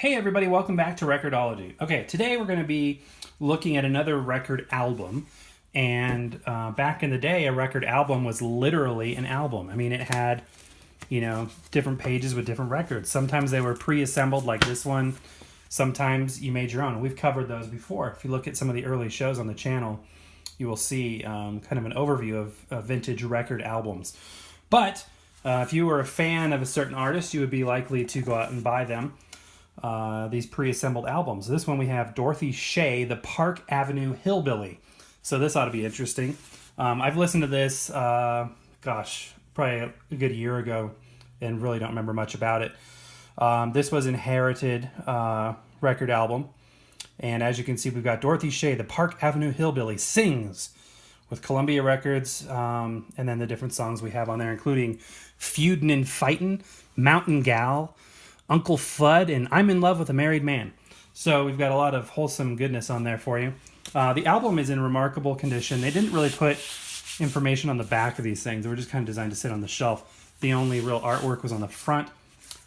Hey everybody, welcome back to Record-ology. Okay, today we're going to be looking at another record album. And back in the day, a record album was literally an album. I mean, it had, different pages with different records. Sometimes they were pre-assembled like this one. Sometimes you made your own. We've covered those before. If you look at some of the early shows on the channel, you will see kind of an overview of vintage record albums. But if you were a fan of a certain artist, you would be likely to go out and buy them. These pre-assembled albums. This one we have Dorothy Shay, the Park Avenue Hillbilly. So this ought to be interesting. I've listened to this, probably a good year ago and really don't remember much about it. This was inherited record album. And as you can see, we've got Dorothy Shay, the Park Avenue Hillbilly, sings with Columbia Records. And then the different songs we have on there, including Feudin' and Fightin', Mountain Gal, Uncle Fudd, and I'm in Love with a Married Man. So we've got a lot of wholesome goodness on there for you. The album is in remarkable condition. They didn't really put information on the back of these things. They were just kind of designed to sit on the shelf. The only real artwork was on the front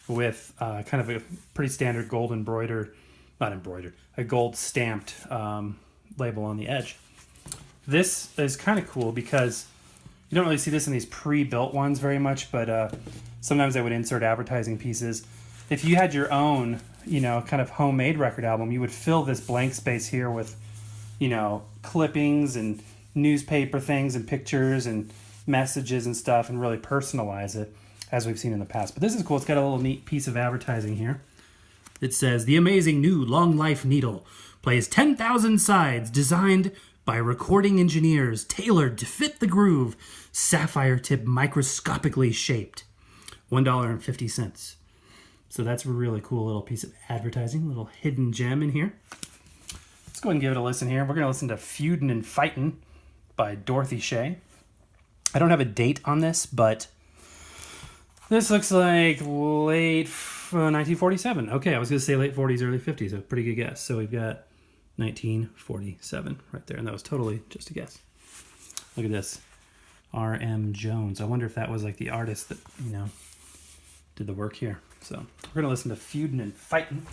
with kind of a pretty standard gold a gold stamped label on the edge. This is kind of cool because you don't really see this in these pre-built ones very much, but sometimes they would insert advertising pieces. If you had your own, kind of homemade record album, you would fill this blank space here with, clippings and newspaper things and pictures and messages and stuff and really personalize it as we've seen in the past. But this is cool. It's got a little neat piece of advertising here. It says, the amazing new Long Life Needle plays 10,000 sides designed by recording engineers, tailored to fit the groove, sapphire tip microscopically shaped, $1.50. So that's a really cool little piece of advertising, little hidden gem in here. Let's go ahead and give it a listen here. We're going to listen to Feudin' and Fightin' by Dorothy Shay. I don't have a date on this, but this looks like late 1947. Okay, I was going to say late 40s, early 50s. A pretty good guess. So we've got 1947 right there, and that was totally just a guess. Look at this. R.M. Jones. I wonder if that was like the artist that, did the work here. So we're going to listen to Feudin' and Fightin',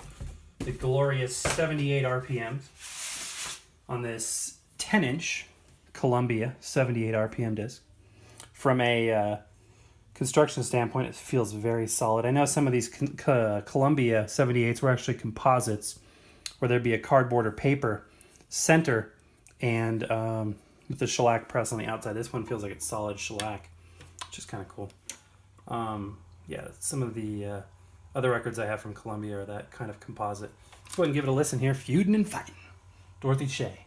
the glorious 78 RPMs on this 10-inch Columbia 78 RPM disc. From a construction standpoint, it feels very solid. I know some of these Columbia 78s were actually composites, where there'd be a cardboard or paper center and with the shellac press on the outside. This one feels like it's solid shellac, which is kind of cool. Some of the other records I have from Columbia are that kind of composite. Let's go ahead and give it a listen here. Feudin' and Fightin', Dorothy Shay.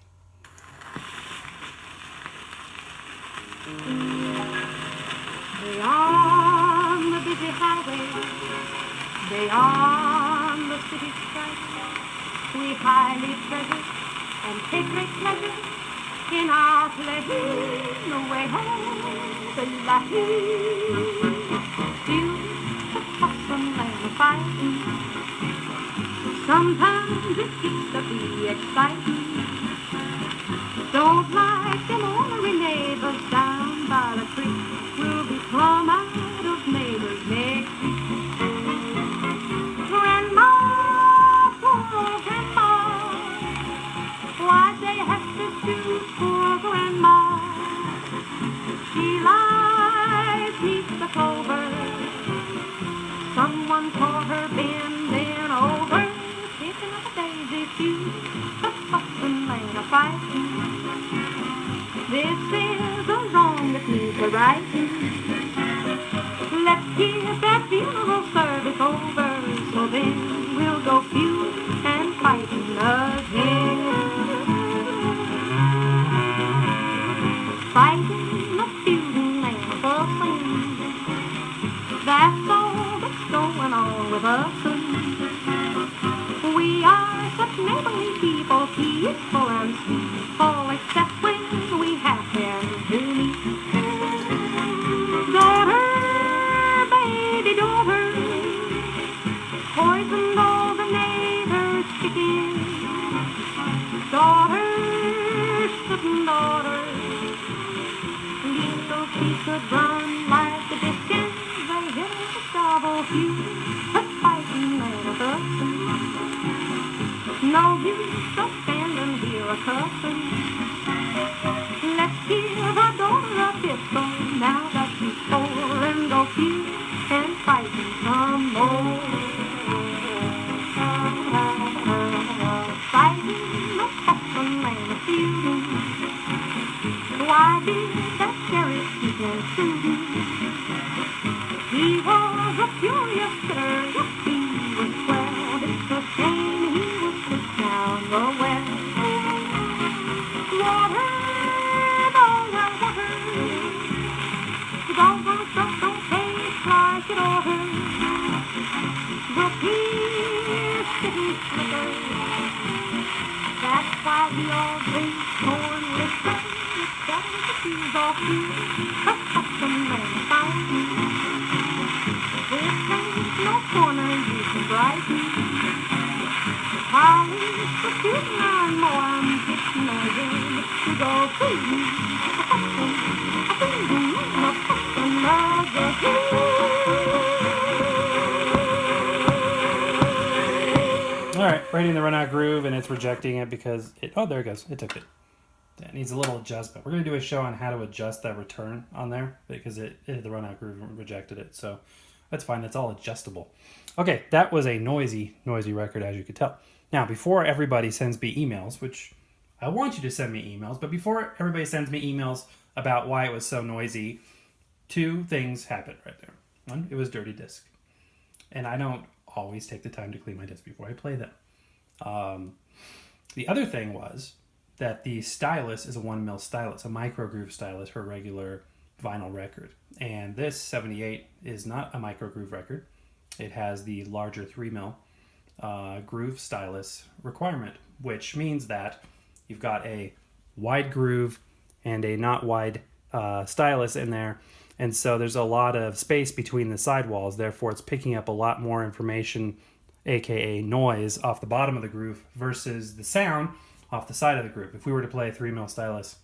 Beyond the busy highway, beyond the city strife, we highly treasure and take great pleasure in our play. No way home, the life. Awesome and a fighting. Sometimes it gets to be exciting. Don't like them ornery neighbors down by the creek. We'll be plumb out of neighbors next week. Grandma, poor grandma, why'd they have to choose poor grandma? She lies neath the clover. Someone caught her bending over, picking up a daisy feud, a fussing and a fighting. This is the longest news of writing. Let's get that funeral service over, so then we'll go feud and fighting again. Fighting, a feuding, and a fussing. That's all that's going on with us. We are such neighborly people, peaceful and sweet, all except when we happen to meet. Daughter, baby daughter, poisoned all the neighbors' chickens. Daughter, sudden daughter, little she could run like the Dickens. Double feud, a fighting and a fussing. No use of standing here a cussing. Let's give our daughter a pistol now that she's 4 and go feud and fighting some more. Fighting a fussing and a feuding. Why did that sheriff keep on shooting? He was a furious sitter, yes he was swell. It's a shame he was put down the well. Water, all that water. The doggone stuff don't taste like it oughter. But he's getting slicker. That's why we all drink corn liquor. It's got the shoes off you. Some man fighting. This ain't no corner you can brighten. Holly's for shooting on more. I'm getting again to go free. All right, writing the run out groove, and it's rejecting it because it. Oh, there it goes. It took it. It needs a little adjustment. We're going to do a show on how to adjust that return on there because the run out groove rejected it. So that's fine. That's all adjustable. Okay, that was a noisy record, as you could tell. Now, before everybody sends me emails, which I want you to send me emails, but before everybody sends me emails about why it was so noisy, 2 things happened right there. One, it was dirty disc. And I don't always take the time to clean my discs before I play them. The other thing was that the stylus is a 1mm stylus, a micro groove stylus for a regular vinyl record. And this 78 is not a micro groove record. It has the larger 3mm groove stylus requirement, which means that you've got a wide groove and a not wide stylus in there. And so there's a lot of space between the sidewalls. Therefore, it's picking up a lot more information, aka noise, off the bottom of the groove versus the sound off the side of the groove. If we were to play a 3mm stylus,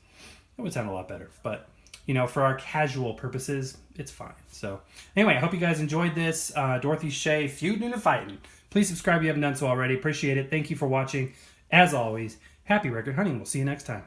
it would sound a lot better. But, you know, for our casual purposes, it's fine. So, anyway, I hope you guys enjoyed this. Dorothy Shay, feuding and fighting. Please subscribe if you haven't done so already. Appreciate it. Thank you for watching. As always, happy record hunting. We'll see you next time.